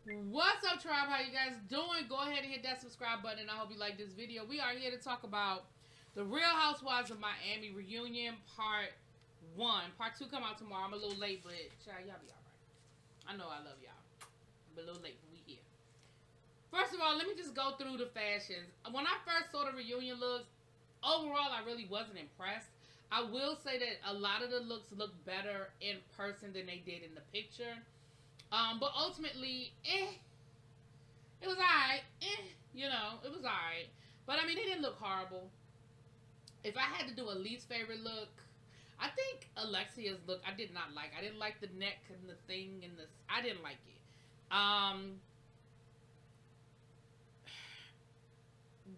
What's up, tribe? How you guys doing? Go ahead and hit that subscribe button. I hope you like this video. We are here to talk about the Real Housewives of Miami reunion part 1. Part 2 come out tomorrow. I'm a little late, but child, y'all be alright. I know I love y'all. I'm a little late, but we here. First of all, let me just go through the fashions. When I first saw the reunion looks, overall, I really wasn't impressed. I will say that a lot of the looks look better in person than they did in the picture. But ultimately, it was alright. It was alright. But I mean, it didn't look horrible. If I had to do a least favorite look, I think Alexia's look I did not like. I didn't like the neck and the thing and the. I didn't like it.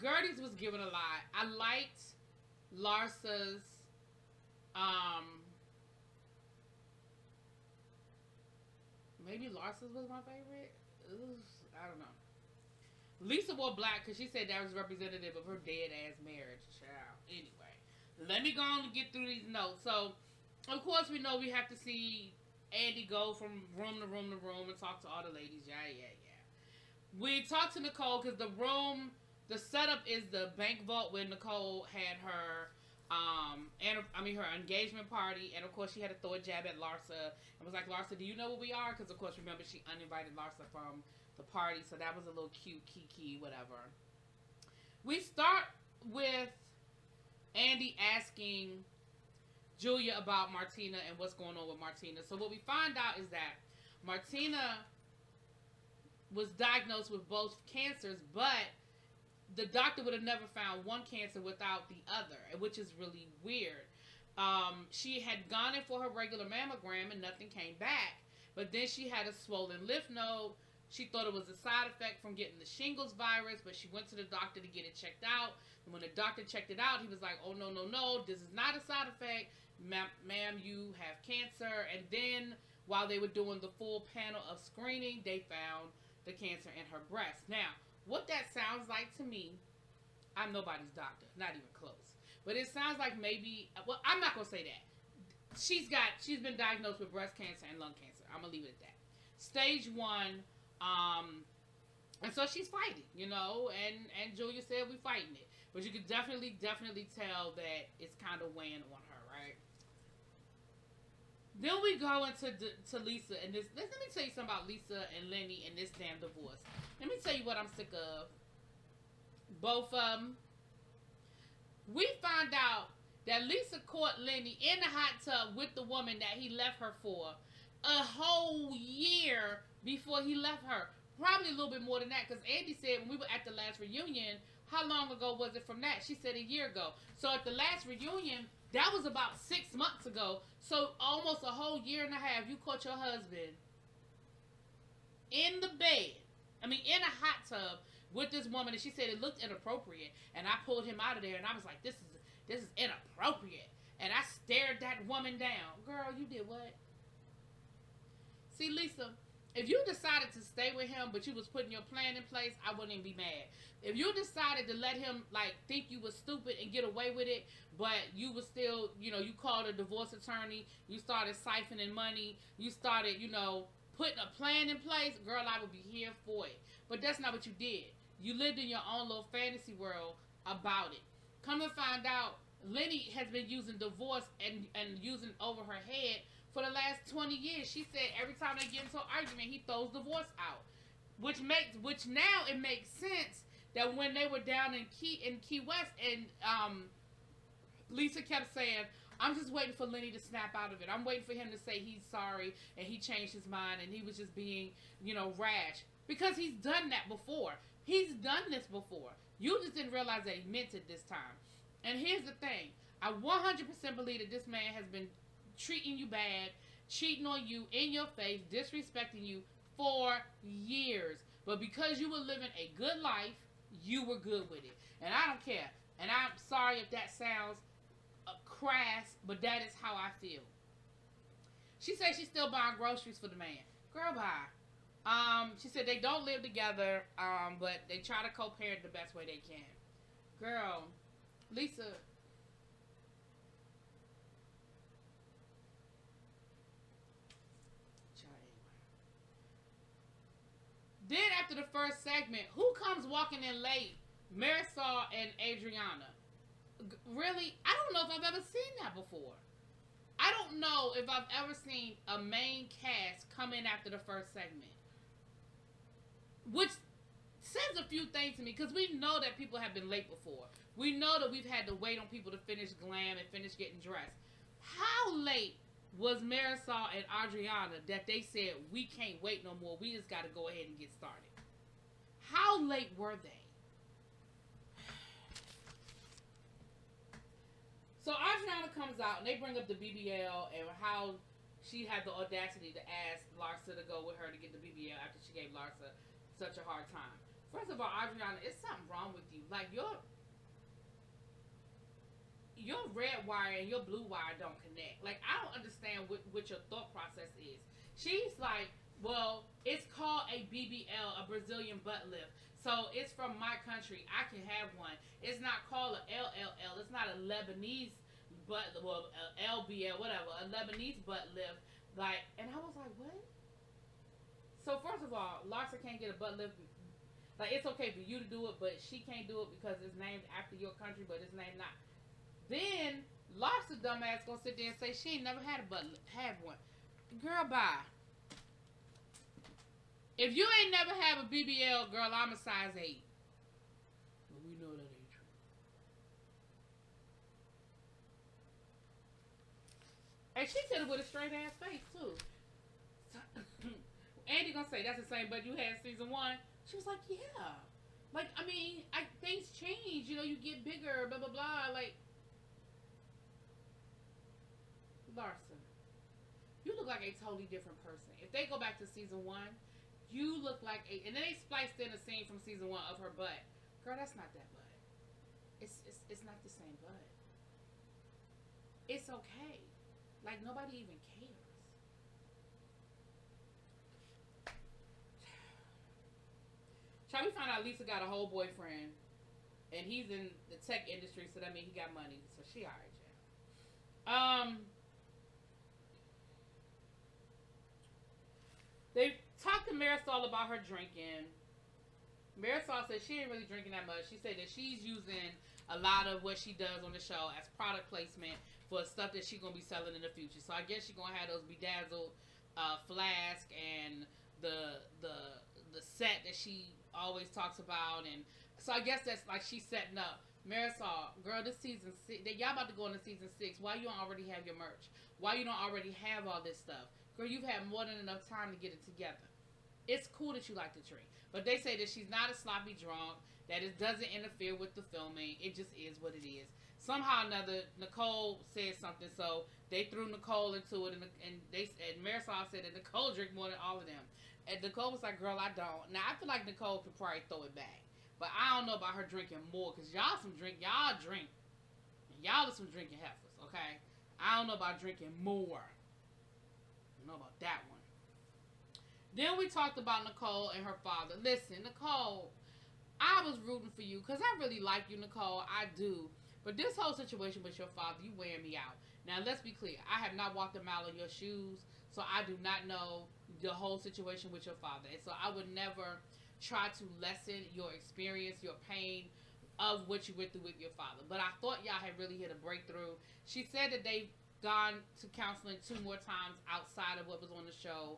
Gertie's was given a lot. I liked Larsa's. Maybe Larsa's was my favorite. I don't know. Lisa wore black because she said that was representative of her dead ass marriage. Child. Anyway, let me go on and get through these notes. So, of course, we know we have to see Andy go from room to room to room and talk to all the ladies. Yeah. We talked to Nicole because the setup is the bank vault where Nicole had her her engagement party, and of course she had to throw a jab at Larsa and was like, Larsa, do you know what we are? Because of course, remember, she uninvited Larsa from the party, so that was a little cute, kiki, whatever. We start with Andy asking Julia about Martina and what's going on with Martina. So what we find out is that Martina was diagnosed with both cancers, but the doctor would have never found one cancer without the other, which is really weird. She had gone in for her regular mammogram and nothing came back. But then she had a swollen lymph node. She thought it was a side effect from getting the shingles virus, but she went to the doctor to get it checked out. And when the doctor checked it out, he was like, oh, no, this is not a side effect. Ma'am, you have cancer. And then while they were doing the full panel of screening, they found the cancer in her breast. Now, what that sounds like to me, I'm nobody's doctor, not even close. But it sounds like maybe, well, I'm not going to say that. She's been diagnosed with breast cancer and lung cancer. I'm going to leave it at that. Stage 1, and so she's fighting, and Julia said we fighting it. But you could definitely tell that it's kind of weighing on her, right? Then we go into Lisa, and let me tell you something about Lisa and Lenny and this damn divorce. Let me tell you what I'm sick of. Both of them. We found out that Lisa caught Lenny in the hot tub with the woman that he left her for a whole year before he left her. Probably a little bit more than that, because Andy said when we were at the last reunion, how long ago was it from that? She said a year ago. So at the last reunion, that was about 6 months ago. So almost a whole year and a half, you caught your husband in the bed. In a hot tub with this woman, and she said it looked inappropriate. And I pulled him out of there, and I was like, this is inappropriate. And I stared that woman down. Girl, you did what? See, Lisa, if you decided to stay with him, but you was putting your plan in place, I wouldn't even be mad. If you decided to let him, think you was stupid and get away with it, but you was still, you called a divorce attorney, you started siphoning money, you started, putting a plan in place, girl, I would be here for it. But that's not what you did. You lived in your own little fantasy world about it. Come to find out, Lenny has been using divorce and using over her head for the last 20 years. She said every time they get into an argument, he throws divorce out. Which now it makes sense that when they were down in Key West, and Lisa kept saying, I'm just waiting for Lenny to snap out of it. I'm waiting for him to say he's sorry and he changed his mind and he was just being, rash. Because he's done that before. He's done this before. You just didn't realize that he meant it this time. And here's the thing. I 100% believe that this man has been treating you bad, cheating on you in your face, disrespecting you for years. But because you were living a good life, you were good with it. And I don't care. And I'm sorry if that sounds crass, but that is how I feel. She said she's still buying groceries for the man. Girl, bye. She said they don't live together, but they try to co-parent the best way they can. Girl, Lisa, after the first segment, who comes walking in late? Marisol and Adriana. Really? I don't know if I've ever seen that before. I don't know if I've ever seen a main cast come in after the first segment. Which says a few things to me, because we know that people have been late before. We know that we've had to wait on people to finish glam and finish getting dressed. How late was Marisol and Adriana that they said, we can't wait no more, we just got to go ahead and get started? How late were they? So Adriana comes out and they bring up the BBL and how she had the audacity to ask Larsa to go with her to get the BBL after she gave Larsa such a hard time. First of all, Adriana, it's something wrong with you. Like, your red wire and your blue wire don't connect. Like, I don't understand what your thought process is. She's like, well, it's called a BBL, a Brazilian butt lift. So it's from my country. I can have one. It's not called a LLL. It's not a Lebanese butt, well, LBL, whatever, a Lebanese butt lift. Like, and I was like, what? So first of all, Larsa can't get a butt lift. Like, it's okay for you to do it, but she can't do it because it's named after your country, but it's named not. Then Larsa dumbass gonna sit there and say she ain't never had a butt lift, had one. Girl, bye. If you ain't never have a BBL, girl, I'm a size 8. But we know that ain't true. And she said it with a straight ass face too. Andy gonna say that's the same butt you had season 1. She was like, yeah. Like, I mean, things change. You know, you get bigger, blah, blah, blah. Like, Larsa, you look like a totally different person. If they go back to season 1, you look like a... And then they spliced in a scene from season 1 of her butt. Girl, that's not that butt. It's not the same butt. It's okay. Like, nobody even cares. Child, we found out Lisa got a whole boyfriend, and he's in the tech industry, so that means he got money. So she alright, yeah. They talked to Marisol about her drinking. Marisol said she ain't really drinking that much. She said that she's using a lot of what she does on the show as product placement for stuff that she's gonna be selling in the future. So I guess she's gonna have those bedazzled flask and the set that she always talks about, and so I guess that's like she's setting up. Marisol, girl, this season 6, y'all about to go into season 6. Why you don't already have your merch? Why you don't already have all this stuff? Girl, you've had more than enough time to get it together. It's cool that you like to drink, but they say that she's not a sloppy drunk, that it doesn't interfere with the filming. It just is what it is. Somehow or another, Nicole said something, so they threw Nicole into it, and Marisol said that Nicole drank more than all of them. And Nicole was like, girl, I don't. Now, I feel like Nicole could probably throw it back. But I don't know about her drinking more. Because y'all drink. And y'all are some drinking heifers, okay? I don't know about drinking more. I don't know about that one. Then we talked about Nicole and her father. Listen, Nicole, I was rooting for you. Because I really like you, Nicole. I do. But this whole situation with your father, you wearing me out. Now, let's be clear. I have not walked a mile in your shoes. So I do not know the whole situation with your father. And so I would never try to lessen your experience, your pain of what you went through with your father. But I thought y'all had really hit a breakthrough. She said that they've gone to counseling 2 more times outside of what was on the show.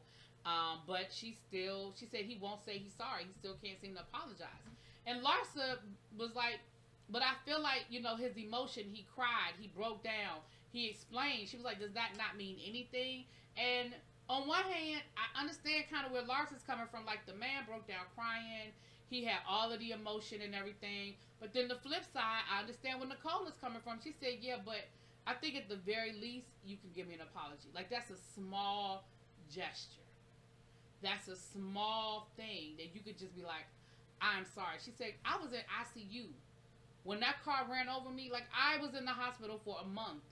But she said he won't say he's sorry. He still can't seem to apologize. And Larsa was like, but I feel like, you know, his emotion, he cried, he broke down, he explained. She was like, does that not mean anything? And on one hand, I understand kind of where Larsa's coming from. Like, the man broke down crying. He had all of the emotion and everything. But then the flip side, I understand where Nicole is coming from. She said, yeah, but I think at the very least, you can give me an apology. Like, that's a small gesture. That's a small thing that you could just be like, I'm sorry. She said, I was in ICU. When that car ran over me, like, I was in the hospital for a month.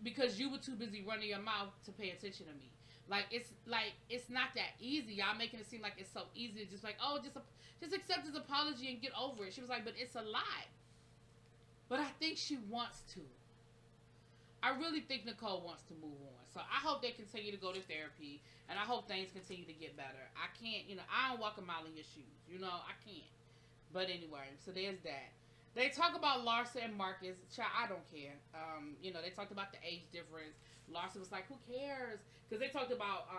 Because you were too busy running your mouth to pay attention to me. Like, it's not that easy. Y'all making it seem like it's so easy to just like, oh, just accept his apology and get over it. She was like, but it's a lie. But I think she wants to. I really think Nicole wants to move on. So I hope they continue to go to therapy, and I hope things continue to get better. I can't, I don't walk a mile in your shoes. I can't. But anyway, so there's that. They talk about Larsa and Marcus. Child, I don't care. They talked about the age difference. Larsa was like, who cares? Because they talked about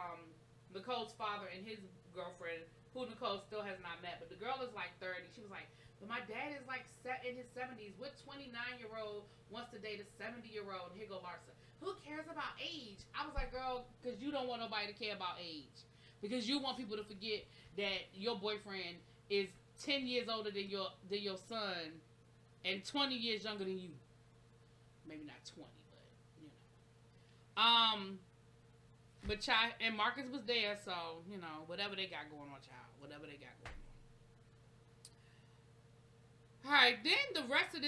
Nicole's father and his girlfriend, who Nicole still has not met. But the girl is like 30. She was like, but my dad is like set in his 70s. What 29-year-old wants to date a 70-year-old? And here go Larsa. Who cares about age? I was like, girl, because you don't want nobody to care about age. Because you want people to forget that your boyfriend is 10 years older than your son and 20 years younger than you. Maybe not 20, but, But child, and Marcus was there, so, whatever they got going on, child. Whatever they got going on. Alright, then the rest of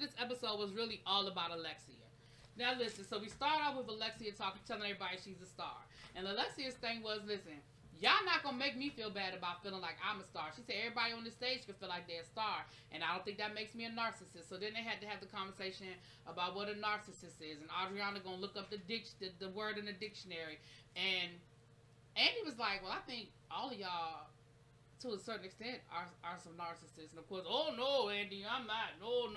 this episode was really all about Alexia. Now listen, so we start off with Alexia telling everybody she's a star. And Alexia's thing was, listen, y'all not gonna make me feel bad about feeling like I'm a star. She said everybody on the stage can feel like they're a star, and I don't think that makes me a narcissist. So then they had to have the conversation about what a narcissist is, and Adriana gonna look up the word in the dictionary, and Andy was like, well, I think all of y'all, to a certain extent, are some narcissists. And of course, oh no, Andy, I'm not. No.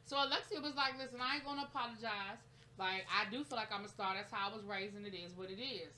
So Alexia was like, listen, I ain't gonna apologize. Like, I do feel like I'm a star. That's how I was raised, and it is what it is.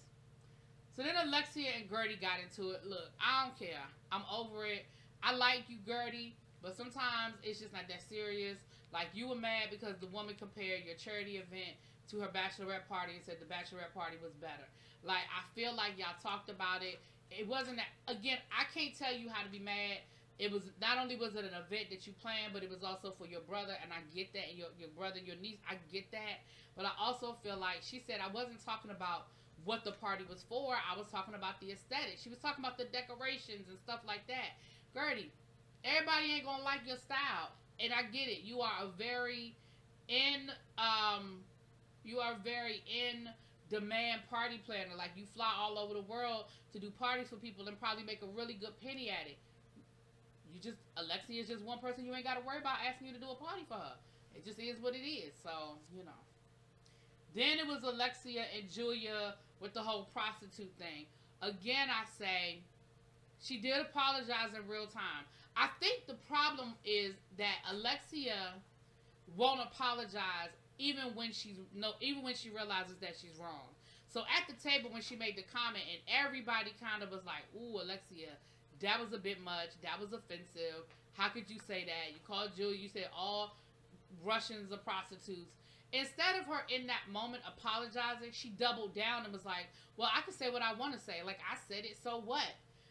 So then Alexia and Gertie got into it. Look, I don't care. I'm over it. I like you, Gertie, but sometimes it's just not that serious. Like, you were mad because the woman compared your charity event to her bachelorette party and said the bachelorette party was better. Like, I feel like y'all talked about it. It wasn't that, again, I can't tell you how to be mad. It was, not only was it an event that you planned, but it was also for your brother, and I get that, and your brother and your niece, I get that. But I also feel like, she said, I wasn't talking about what the party was for. I was talking about the aesthetic. She was talking about the decorations and stuff like that. Gertie, everybody ain't gonna like your style, and I get it. You are a very in demand party planner. Like, you fly all over the world to do parties for people and probably make a really good penny at it. Alexia is just one person you ain't got to worry about asking you to do a party for her. It just is what it is. So, Then it was Alexia and Julia with the whole prostitute thing. Again, I say, she did apologize in real time. I think the problem is that Alexia won't apologize even when she realizes that she's wrong. So at the table when she made the comment, and everybody kind of was like, ooh, Alexia, that was a bit much. That was offensive. How could you say that? You called Julia, you said all Russians are prostitutes. Instead of her in that moment apologizing, she doubled down and was like, well, I can say what I want to say. Like, I said it, so what?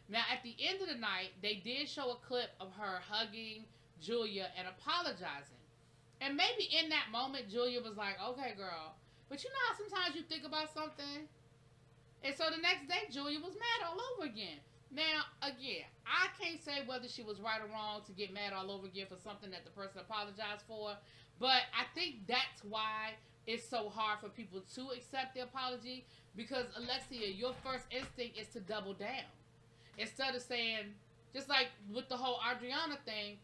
Now, at the end of the night, they did show a clip of her hugging Julia and apologizing. And maybe in that moment, Julia was like, okay, girl. But you know how sometimes you think about something? And so the next day, Julia was mad all over again. Now, again, I can't say whether she was right or wrong to get mad all over again for something that the person apologized for. But I think that's why it's so hard for people to accept the apology. Because, Alexia, your first instinct is to double down. Instead of saying, just like with the whole Adriana thing,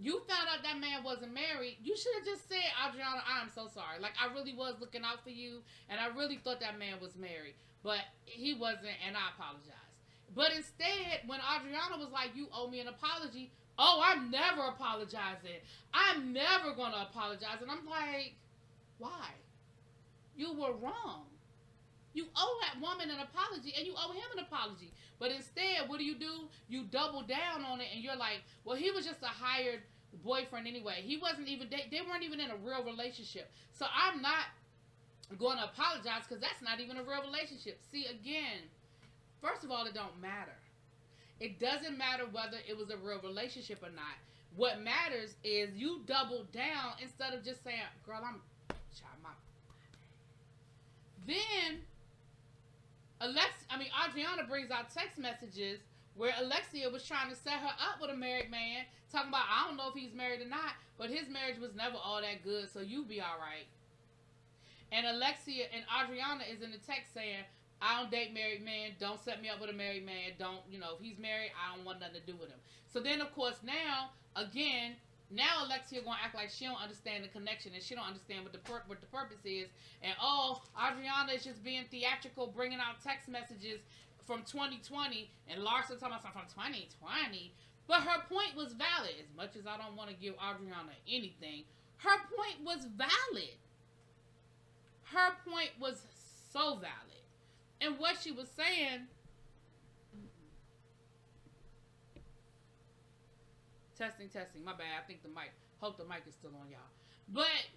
you found out that man wasn't married. You should have just said, Adriana, I'm so sorry. Like, I really was looking out for you, and I really thought that man was married. But he wasn't, and I apologize. But instead, when Adriana was like, you owe me an apology, oh, I'm never apologizing. I'm never going to apologize. And I'm like, why? You were wrong. You owe that woman an apology, and you owe him an apology. But instead, what do? You double down on it, and you're like, well, he was just a hired boyfriend anyway. He wasn't even, they weren't even in a real relationship. So I'm not going to apologize because that's not even a real relationship. See, again, first of all, it don't matter. It doesn't matter whether it was a real relationship or not. What matters is you double down instead of just saying, girl, Then, Adriana brings out text messages where Alexia was trying to set her up with a married man, talking about, I don't know if he's married or not, but his marriage was never all that good, so you be all right. And Alexia and Adriana is in the text saying, I don't date married men. Don't set me up with a married man. Don't, if he's married, I don't want nothing to do with him. So then, of course, now, again, now Alexia gonna act like she don't understand the connection and she don't understand what the purpose is. And oh, Adriana is just being theatrical, bringing out text messages from 2020, and Larsa talking about something from 2020. But her point was valid. As much as I don't want to give Adriana anything, her point was valid. Her point was so valid. And what she was saying... Testing. My bad. I think the mic... Hope the mic is still on, y'all. But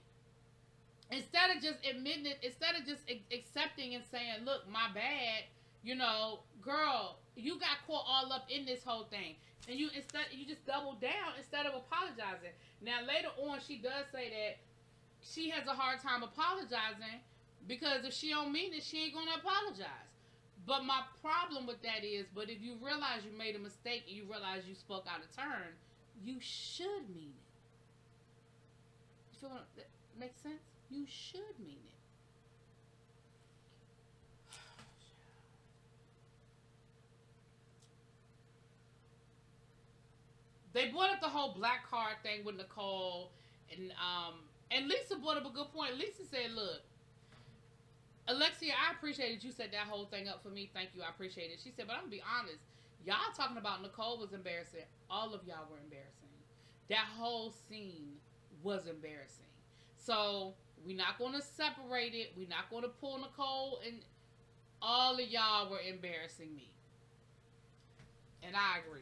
instead of just admitting it, instead of just accepting and saying, look, my bad, you know, girl, you got caught all up in this whole thing. And you just doubled down instead of apologizing. Now, later on, she does say that she has a hard time apologizing because if she don't mean it, she ain't going to apologize. But my problem with that is, but if you realize you made a mistake and you realize you spoke out of turn, you should mean it. You feel that makes sense? You should mean it. They brought up the whole black card thing with Nicole, and Lisa brought up a good point. Lisa said, look, Alexia, I appreciate that you set that whole thing up for me. Thank you, I appreciate it. She said, but I'm going to be honest. Y'all talking about Nicole was embarrassing. All of y'all were embarrassing. That whole scene was embarrassing. So, we're not going to separate it. We're not going to pull Nicole, and all of y'all were embarrassing me. And I agree.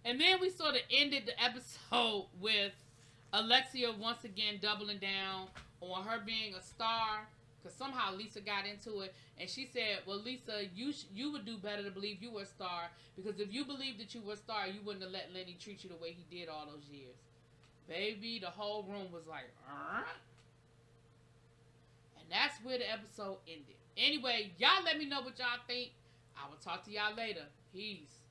And then we sort of ended the episode with Alexia once again doubling down on her being a star, because somehow Lisa got into it, and she said, well, Lisa, you would do better to believe you were a star, because if you believed that you were a star, you wouldn't have let Lenny treat you the way he did all those years. Baby, the whole room was like, and that's where the episode ended. Anyway, y'all let me know what y'all think. I will talk to y'all later. Peace.